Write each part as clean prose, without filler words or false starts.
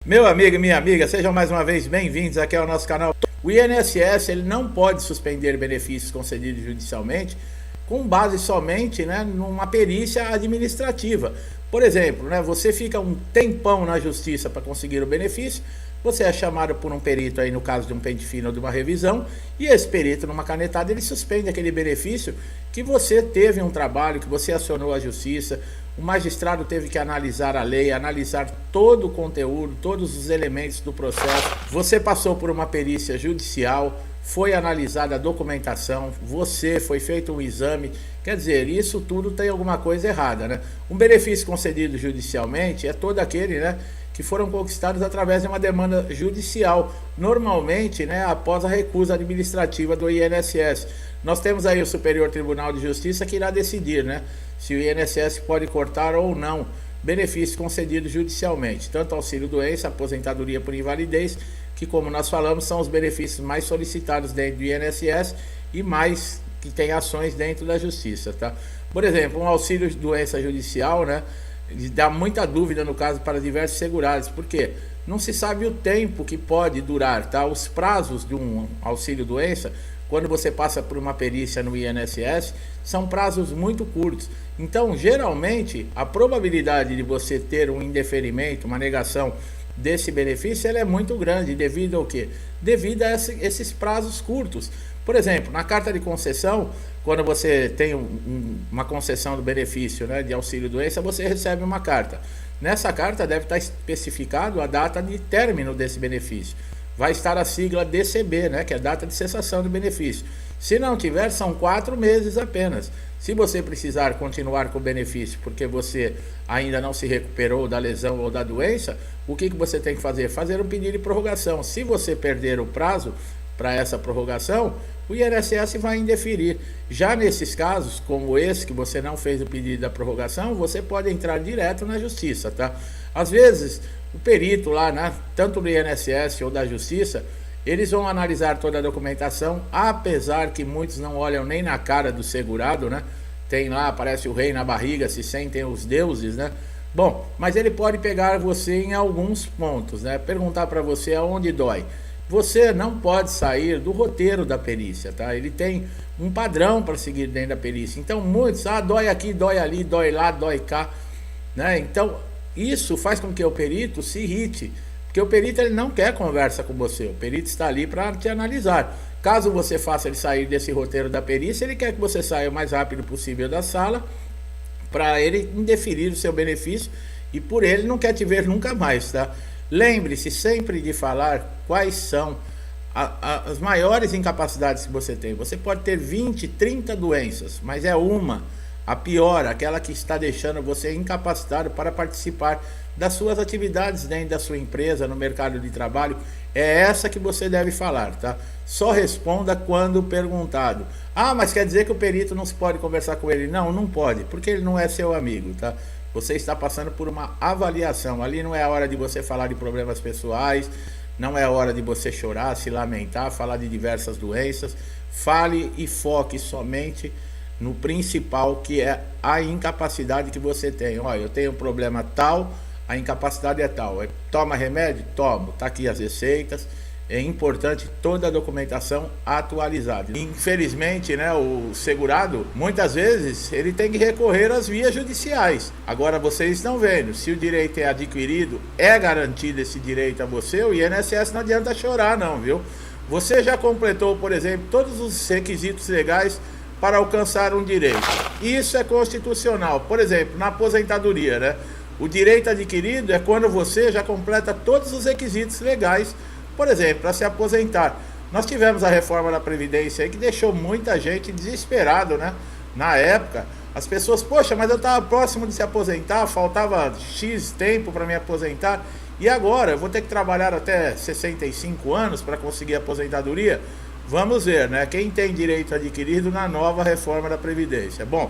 Meu amigo e minha amiga, sejam mais uma vez bem-vindos aqui ao nosso canal. O INSS ele não pode suspender benefícios concedidos judicialmente com base somente, numa perícia administrativa. Por exemplo, você fica um tempão na justiça para conseguir o benefício, você é chamado por um perito aí no caso de um pente fino ou de uma revisão, e esse perito numa canetada ele suspende aquele benefício que você teve um trabalho, que você acionou a justiça. O magistrado teve que analisar a lei, analisar todo o conteúdo, todos os elementos do processo. Você passou por uma perícia judicial, foi analisada a documentação, foi feito um exame. Quer dizer, isso tudo tem alguma coisa errada, Um benefício concedido judicialmente é todo aquele, que foram conquistados através de uma demanda judicial, normalmente, após a recusa administrativa do INSS. Nós temos aí o Superior Tribunal de Justiça que irá decidir, se o INSS pode cortar ou não benefícios concedidos judicialmente, tanto auxílio-doença, aposentadoria por invalidez, que como nós falamos, são os benefícios mais solicitados dentro do INSS e mais que tem ações dentro da Justiça, tá? Por exemplo, um auxílio-doença judicial, dá muita dúvida no caso para diversos segurados, porque não se sabe o tempo que pode durar, tá? Os prazos de um auxílio-doença, quando você passa por uma perícia no INSS, são prazos muito curtos. Então, geralmente, a probabilidade de você ter um indeferimento, uma negação desse benefício, ela é muito grande. Devido ao quê? Devido a esses prazos curtos. Por exemplo, na carta de concessão, quando você tem uma concessão do benefício, de auxílio-doença, você recebe uma carta. Nessa carta deve estar especificado a data de término desse benefício. Vai estar a sigla DCB, que é a data de cessação do benefício. Se não tiver, são 4 meses apenas. Se você precisar continuar com o benefício porque você ainda não se recuperou da lesão ou da doença, o que você tem que fazer? Fazer um pedido de prorrogação. Se você perder o prazo para essa prorrogação, o INSS vai indeferir. Já nesses casos, como esse, que você não fez o pedido da prorrogação, você pode entrar direto na justiça, tá? Às vezes, o perito lá, tanto do INSS ou da Justiça, eles vão analisar toda a documentação, apesar que muitos não olham nem na cara do segurado, Tem lá, aparece o rei na barriga, se sentem os deuses, Bom, mas ele pode pegar você em alguns pontos, Perguntar para você aonde dói. Você não pode sair do roteiro da perícia, tá? Ele tem um padrão para seguir dentro da perícia. Então, muitos, dói aqui, dói ali, dói lá, dói cá, Então, isso faz com que o perito se irrite, porque o perito ele não quer conversa com você, o perito está ali para te analisar. Caso você faça ele sair desse roteiro da perícia, ele quer que você saia o mais rápido possível da sala, para ele indeferir o seu benefício, e por ele não quer te ver nunca mais, tá? Lembre-se sempre de falar quais são as maiores incapacidades que você tem. Você pode ter 20, 30 doenças, mas é uma, a pior, aquela que está deixando você incapacitado para participar das suas atividades dentro da sua empresa, no mercado de trabalho. É essa que você deve falar, tá? Só responda quando perguntado. Mas quer dizer que o perito não se pode conversar com ele? Não, não pode, porque ele não é seu amigo, tá? Você está passando por uma avaliação. Ali não é a hora de você falar de problemas pessoais, não é a hora de você chorar, se lamentar, falar de diversas doenças. Fale e foque somente no principal, que é a incapacidade que você tem. Olha, eu tenho um problema tal, a incapacidade é tal. Toma remédio? Tomo. Tá aqui as receitas. É importante toda a documentação atualizada. Infelizmente, o segurado, muitas vezes, ele tem que recorrer às vias judiciais. Agora, vocês estão vendo, se o direito é adquirido, é garantido esse direito a você, o INSS não adianta chorar não, viu? Você já completou, por exemplo, todos os requisitos legais para alcançar um direito. Isso é constitucional. Por exemplo, na aposentadoria, o direito adquirido é quando você já completa todos os requisitos legais, por exemplo, para se aposentar. Nós tivemos a reforma da Previdência aí que deixou muita gente desesperado, Na época, as pessoas, poxa, mas eu estava próximo de se aposentar, faltava X tempo para me aposentar, e agora eu vou ter que trabalhar até 65 anos para conseguir a aposentadoria? Vamos ver, quem tem direito adquirido na nova reforma da Previdência. Bom,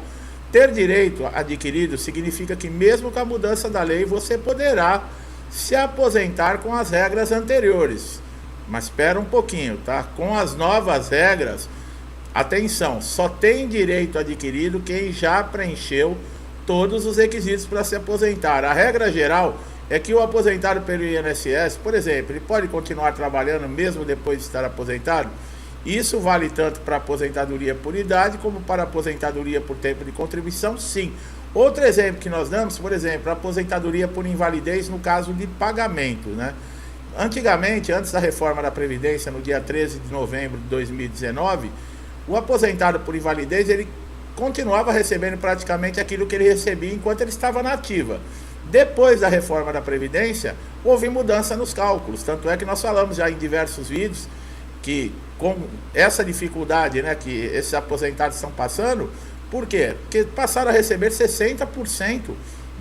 ter direito adquirido significa que mesmo com a mudança da lei, você poderá se aposentar com as regras anteriores. Mas espera um pouquinho, tá? Com as novas regras, atenção, só tem direito adquirido quem já preencheu todos os requisitos para se aposentar. A regra geral é que o aposentado pelo INSS, por exemplo, ele pode continuar trabalhando mesmo depois de estar aposentado. Isso vale tanto para aposentadoria por idade como para aposentadoria por tempo de contribuição, sim. Outro exemplo que nós damos, por exemplo, a aposentadoria por invalidez no caso de pagamento, né? Antigamente, antes da reforma da Previdência, no dia 13 de novembro de 2019, o aposentado por invalidez, ele continuava recebendo praticamente aquilo que ele recebia enquanto ele estava na ativa. Depois da reforma da Previdência, houve mudança nos cálculos, tanto é que nós falamos já em diversos vídeos que com essa dificuldade, né, que esses aposentados estão passando, por quê? Porque passaram a receber 60%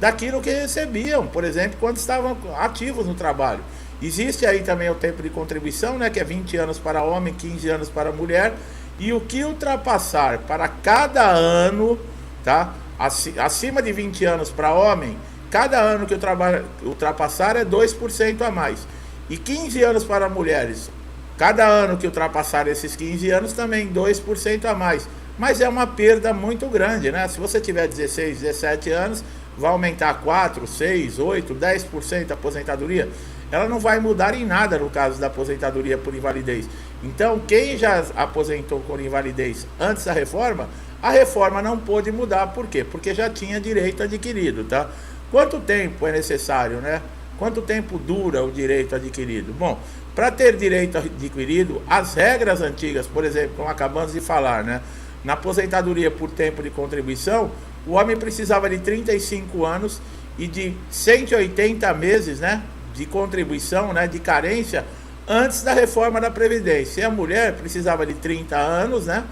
daquilo que recebiam, por exemplo, quando estavam ativos no trabalho. Existe aí também o tempo de contribuição, né, que é 20 anos para homem, 15 anos para mulher, e o que ultrapassar para cada ano, tá? Acima de 20 anos para homem, cada ano que ultrapassar é 2% a mais. E 15 anos para mulheres, cada ano que ultrapassar esses 15 anos também 2% a mais. Mas é uma perda muito grande, né? Se você tiver 16, 17 anos, vai aumentar 4, 6, 8, 10% a aposentadoria. Ela não vai mudar em nada no caso da aposentadoria por invalidez. Então, quem já aposentou por invalidez antes da reforma, a reforma não pôde mudar. Por quê? Porque já tinha direito adquirido, tá? Quanto tempo é necessário, né? Quanto tempo dura o direito adquirido? Bom, para ter direito adquirido, as regras antigas, por exemplo, como acabamos de falar, né? Na aposentadoria por tempo de contribuição, o homem precisava de 35 anos e de 180 meses, né, de contribuição, né, de carência, antes da reforma da Previdência. E a mulher precisava de 30 anos, né,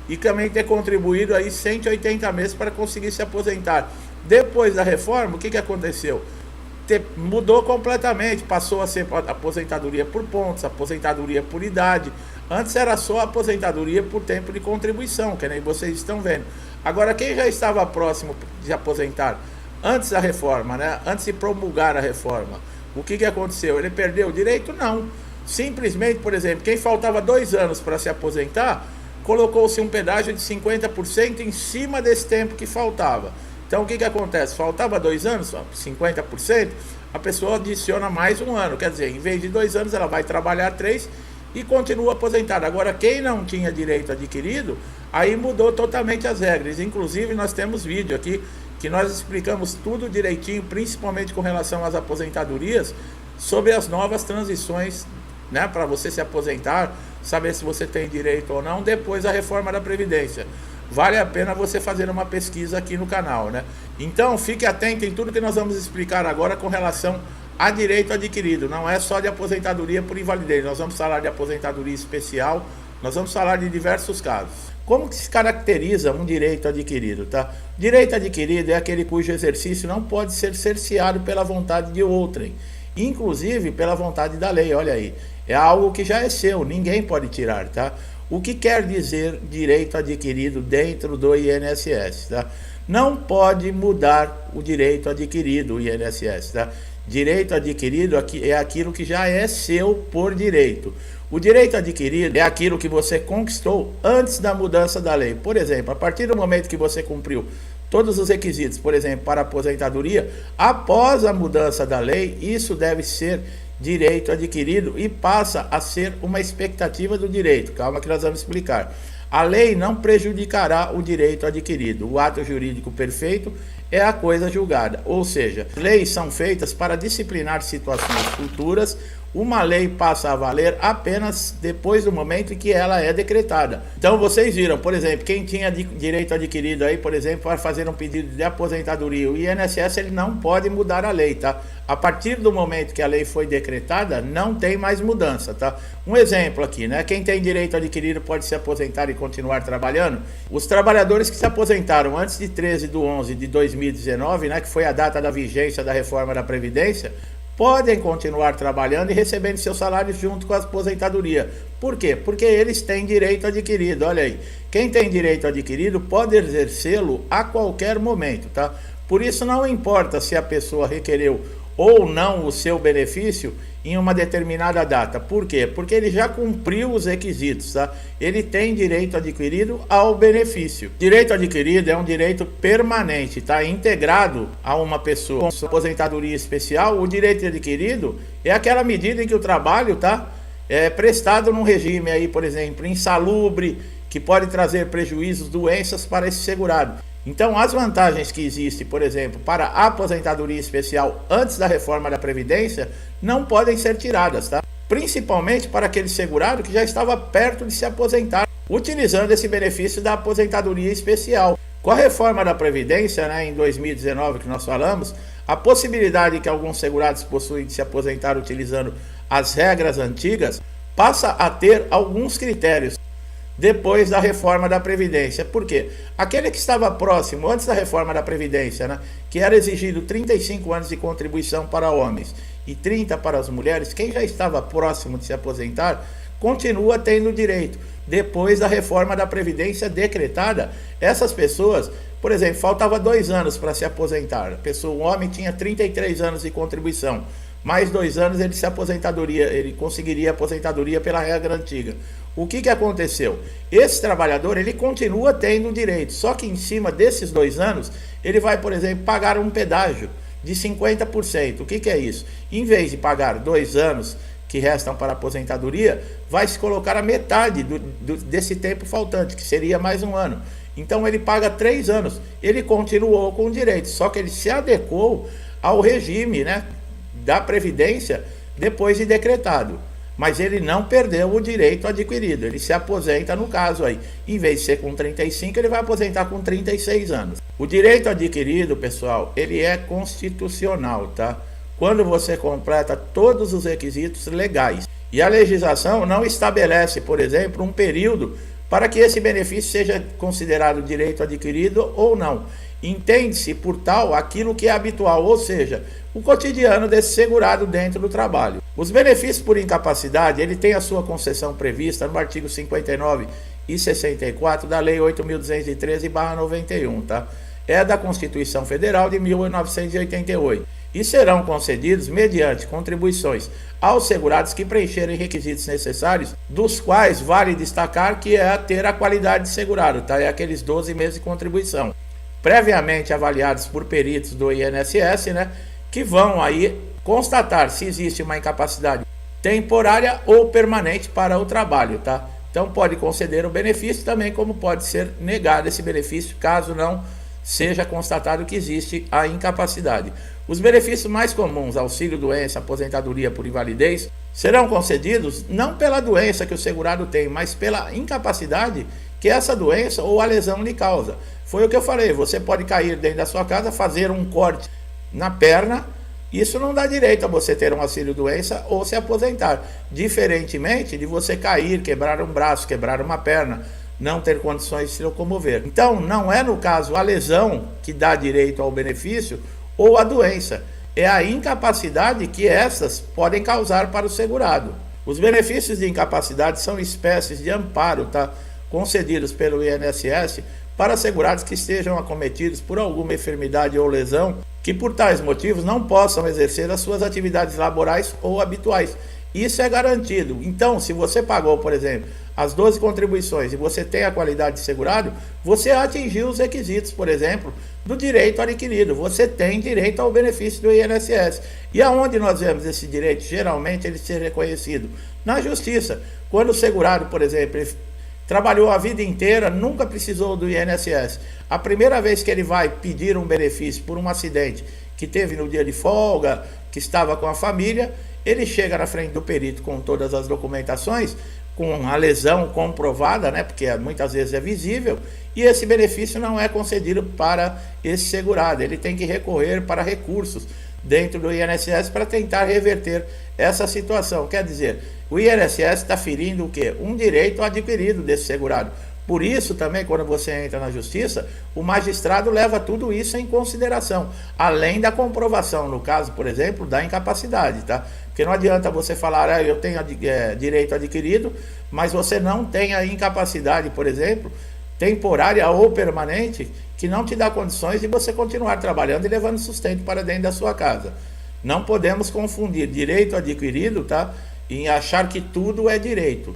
e também ter contribuído aí 180 meses para conseguir se aposentar. Depois da reforma, o que aconteceu? Mudou completamente, passou a ser aposentadoria por pontos, aposentadoria por idade. Antes era só aposentadoria por tempo de contribuição, que nem vocês estão vendo. Agora, quem já estava próximo de aposentar antes da reforma, né? Antes de promulgar a reforma, o que aconteceu? Ele perdeu o direito? Não. Simplesmente, por exemplo, quem faltava 2 anos para se aposentar, colocou-se um pedágio de 50% em cima desse tempo que faltava. Então, o que acontece? Faltava 2 anos, 50%, a pessoa adiciona mais 1 ano. Quer dizer, em vez de 2 anos, ela vai trabalhar 3 e continua aposentada. Agora, quem não tinha direito adquirido, aí mudou totalmente as regras. Inclusive, nós temos vídeo aqui que nós explicamos tudo direitinho, principalmente com relação às aposentadorias, sobre as novas transições, né, para você se aposentar, saber se você tem direito ou não, depois da reforma da Previdência. Vale a pena você fazer uma pesquisa aqui no canal, né? Então, fique atento em tudo que nós vamos explicar agora com relação a direito adquirido. Não é só de aposentadoria por invalidez, nós vamos falar de aposentadoria especial, nós vamos falar de diversos casos. Como que se caracteriza um direito adquirido, tá? Direito adquirido é aquele cujo exercício não pode ser cerceado pela vontade de outrem, inclusive pela vontade da lei. Olha aí, é algo que já é seu, ninguém pode tirar, tá? O que quer dizer direito adquirido dentro do INSS, tá? Não pode mudar o direito adquirido, o INSS, tá? Direito adquirido é aquilo que já é seu por direito. O direito adquirido é aquilo que você conquistou antes da mudança da lei. Por exemplo, a partir do momento que você cumpriu todos os requisitos, por exemplo, para aposentadoria, após a mudança da lei, isso deve ser direito adquirido e passa a ser uma expectativa do direito. Calma que nós vamos explicar. A lei não prejudicará o direito adquirido. O ato jurídico perfeito é a coisa julgada. Ou seja, leis são feitas para disciplinar situações futuras. Uma lei passa a valer apenas depois do momento em que ela é decretada. Então vocês viram, por exemplo, quem tinha direito adquirido aí, por exemplo, para fazer um pedido de aposentadoria, o INSS ele não pode mudar a lei, tá? A partir do momento que a lei foi decretada, não tem mais mudança, tá? Um exemplo aqui, né? Quem tem direito adquirido pode se aposentar e continuar trabalhando. Os trabalhadores que se aposentaram antes de 13/11 de 2019, né, que foi a data da vigência da reforma da Previdência, podem continuar trabalhando e recebendo seus salários junto com a aposentadoria. Por quê? Porque eles têm direito adquirido. Olha aí, quem tem direito adquirido pode exercê-lo a qualquer momento, tá? Por isso não importa se a pessoa requereu ou não o seu benefício em uma determinada data. Por quê? Porque ele já cumpriu os requisitos, tá? Ele tem direito adquirido ao benefício. Direito adquirido é um direito permanente, tá? Integrado a uma pessoa com aposentadoria especial. O direito adquirido é aquela medida em que o trabalho, tá, é prestado num regime aí, por exemplo, insalubre, que pode trazer prejuízos, doenças para esse segurado. Então, as vantagens que existem, por exemplo, para a aposentadoria especial antes da reforma da Previdência, não podem ser tiradas, tá? Principalmente para aquele segurado que já estava perto de se aposentar, utilizando esse benefício da aposentadoria especial. Com a reforma da Previdência, né, em 2019, que nós falamos, a possibilidade que alguns segurados possuem de se aposentar utilizando as regras antigas passa a ter alguns critérios depois da reforma da Previdência. Por quê? Aquele que estava próximo, antes da reforma da Previdência, né, que era exigido 35 anos de contribuição para homens e 30 para as mulheres, quem já estava próximo de se aposentar, continua tendo direito. Depois da reforma da Previdência decretada, essas pessoas, por exemplo, faltava 2 anos para se aposentar. O homem tinha 33 anos de contribuição. Mais 2 anos ele conseguiria aposentadoria pela regra antiga. O que aconteceu? Esse trabalhador, ele continua tendo direito, só que em cima desses 2 anos, ele vai, por exemplo, pagar um pedágio de 50%. O que é isso? Em vez de pagar 2 anos que restam para a aposentadoria, vai se colocar a metade desse tempo faltante, que seria mais 1 ano. Então ele paga 3 anos. Ele continuou com o direito, só que ele se adequou ao regime, né, da Previdência depois de decretado. Mas ele não perdeu o direito adquirido. Ele se aposenta, no caso aí, em vez de ser com 35, ele vai aposentar com 36 anos. O direito adquirido, pessoal, ele é constitucional, tá? Quando você completa todos os requisitos legais. E a legislação não estabelece, por exemplo, um período para que esse benefício seja considerado direito adquirido ou não. Entende-se por tal aquilo que é habitual, ou seja, o cotidiano desse segurado dentro do trabalho. Os benefícios por incapacidade, ele tem a sua concessão prevista no artigo 59 e 64 da Lei 8.213/91, tá? É da Constituição Federal de 1988 e serão concedidos mediante contribuições aos segurados que preencherem requisitos necessários, dos quais vale destacar que é ter a qualidade de segurado, tá? É aqueles 12 meses de contribuição, previamente avaliados por peritos do INSS, né, que vão aí constatar se existe uma incapacidade temporária ou permanente para o trabalho, tá? Então pode conceder o benefício também, como pode ser negado esse benefício, caso não seja constatado que existe a incapacidade. Os benefícios mais comuns, auxílio-doença, aposentadoria por invalidez, serão concedidos não pela doença que o segurado tem, mas pela incapacidade que essa doença ou a lesão lhe causa. Foi o que eu falei, você pode cair dentro da sua casa, fazer um corte na perna, isso não dá direito a você ter um auxílio-doença ou se aposentar, diferentemente de você cair, quebrar um braço, quebrar uma perna, não ter condições de se locomover. Então, não é no caso a lesão que dá direito ao benefício ou a doença, é a incapacidade que essas podem causar para o segurado. Os benefícios de incapacidade são espécies de amparo, tá, concedidos pelo INSS para segurados que estejam acometidos por alguma enfermidade ou lesão, que por tais motivos não possam exercer as suas atividades laborais ou habituais. Isso é garantido. Então, se você pagou, por exemplo, as 12 contribuições e você tem a qualidade de segurado, você atingiu os requisitos, por exemplo, do direito adquirido. Você tem direito ao benefício do INSS. E aonde nós vemos esse direito? Geralmente ele ser reconhecido na justiça. Quando o segurado, por exemplo, trabalhou a vida inteira, nunca precisou do INSS. A primeira vez que ele vai pedir um benefício por um acidente que teve no dia de folga, que estava com a família, ele chega na frente do perito com todas as documentações, com a lesão comprovada, né, porque muitas vezes é visível, e esse benefício não é concedido para esse segurado. Ele tem que recorrer para recursos dentro do INSS para tentar reverter essa situação. Quer dizer, o INSS está ferindo o quê? Um direito adquirido desse segurado. Por isso também, quando você entra na justiça, o magistrado leva tudo isso em consideração, além da comprovação, no caso, por exemplo, da incapacidade, tá? Porque não adianta você falar, eu tenho direito adquirido, mas você não tem a incapacidade, por exemplo, temporária ou permanente, que não te dá condições de você continuar trabalhando e levando sustento para dentro da sua casa. Não podemos confundir direito adquirido, tá? Em achar que tudo é direito.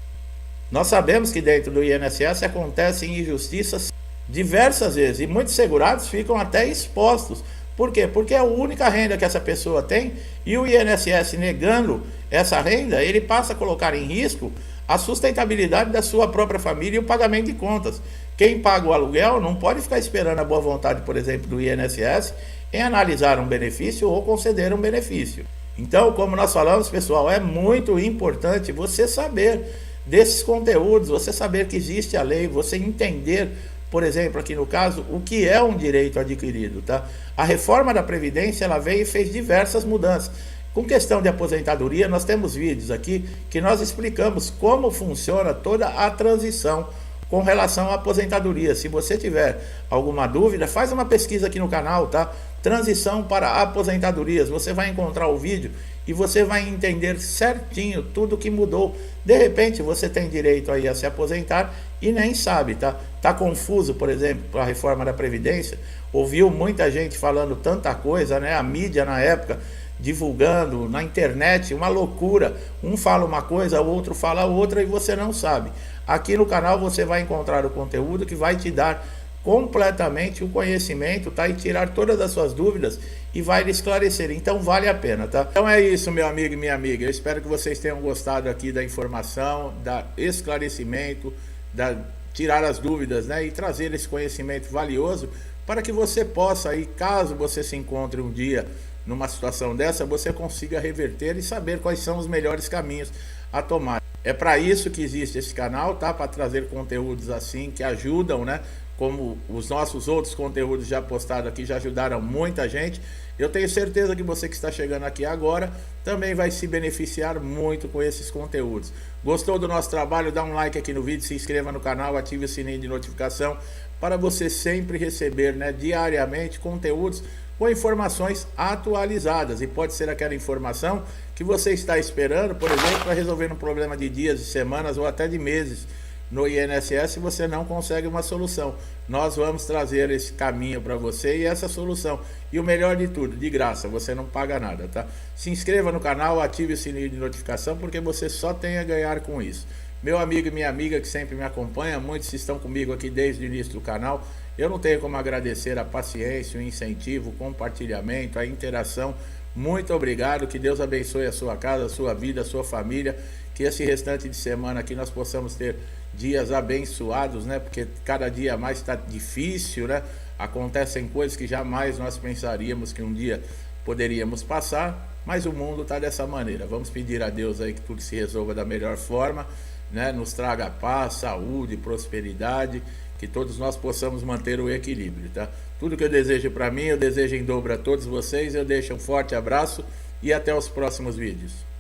Nós sabemos que dentro do INSS acontecem injustiças diversas vezes e muitos segurados ficam até expostos. Por quê? Porque é a única renda que essa pessoa tem e o INSS negando essa renda, ele passa a colocar em risco a sustentabilidade da sua própria família e o pagamento de contas. Quem paga o aluguel não pode ficar esperando a boa vontade, por exemplo, do INSS em analisar um benefício ou conceder um benefício. Então, como nós falamos, pessoal, é muito importante você saber desses conteúdos, você saber que existe a lei, você entender, por exemplo, aqui no caso, o que é um direito adquirido, tá? A reforma da Previdência, ela veio e fez diversas mudanças. Com questão de aposentadoria, nós temos vídeos aqui que nós explicamos como funciona toda a transição com relação à aposentadoria. Se você tiver alguma dúvida, faz uma pesquisa aqui no canal, tá? Transição para aposentadorias. Você vai encontrar o vídeo e você vai entender certinho tudo que mudou. De repente, você tem direito aí a se aposentar e nem sabe, tá? Tá confuso, por exemplo, com a reforma da Previdência. Ouviu muita gente falando tanta coisa, né? A mídia na época divulgando na internet, uma loucura. Um fala uma coisa, o outro fala outra e você não sabe. Aqui no canal você vai encontrar o conteúdo que vai te dar completamente o conhecimento, tá? E tirar todas as suas dúvidas e vai lhe esclarecer. Então vale a pena, tá? Então é isso, meu amigo e minha amiga. Eu espero que vocês tenham gostado aqui da informação, da esclarecimento, da tirar as dúvidas, né? E trazer esse conhecimento valioso para que você possa, aí, caso você se encontre um dia numa situação dessa, você consiga reverter e saber quais são os melhores caminhos a tomar. É para isso que existe esse canal, tá? Para trazer conteúdos assim que ajudam, né? Como os nossos outros conteúdos já postados aqui já ajudaram muita gente. Eu tenho certeza que você que está chegando aqui agora também vai se beneficiar muito com esses conteúdos. Gostou do nosso trabalho? Dá um like aqui no vídeo, se inscreva no canal, ative o sininho de notificação para você sempre receber, né, diariamente conteúdos com informações atualizadas. E pode ser aquela informação que você está esperando, por exemplo, para resolver um problema de dias, de semanas ou até de meses no INSS, você não consegue uma solução. Nós vamos trazer esse caminho para você e essa solução. E o melhor de tudo, de graça, você não paga nada, tá? Se inscreva no canal, ative o sininho de notificação, porque você só tem a ganhar com isso. Meu amigo e minha amiga que sempre me acompanha, muitos estão comigo aqui desde o início do canal. Eu não tenho como agradecer a paciência, o incentivo, o compartilhamento, a interação. Muito obrigado, que Deus abençoe a sua casa, a sua vida, a sua família. Que esse restante de semana aqui nós possamos ter dias abençoados, né? Porque cada dia mais está difícil, né? Acontecem coisas que jamais nós pensaríamos que um dia poderíamos passar, mas o mundo está dessa maneira. Vamos pedir a Deus aí que tudo se resolva da melhor forma, né? Nos traga paz, saúde, prosperidade, que todos nós possamos manter o equilíbrio, tá? Tudo que eu desejo para mim, eu desejo em dobro a todos vocês. Eu deixo um forte abraço e até os próximos vídeos.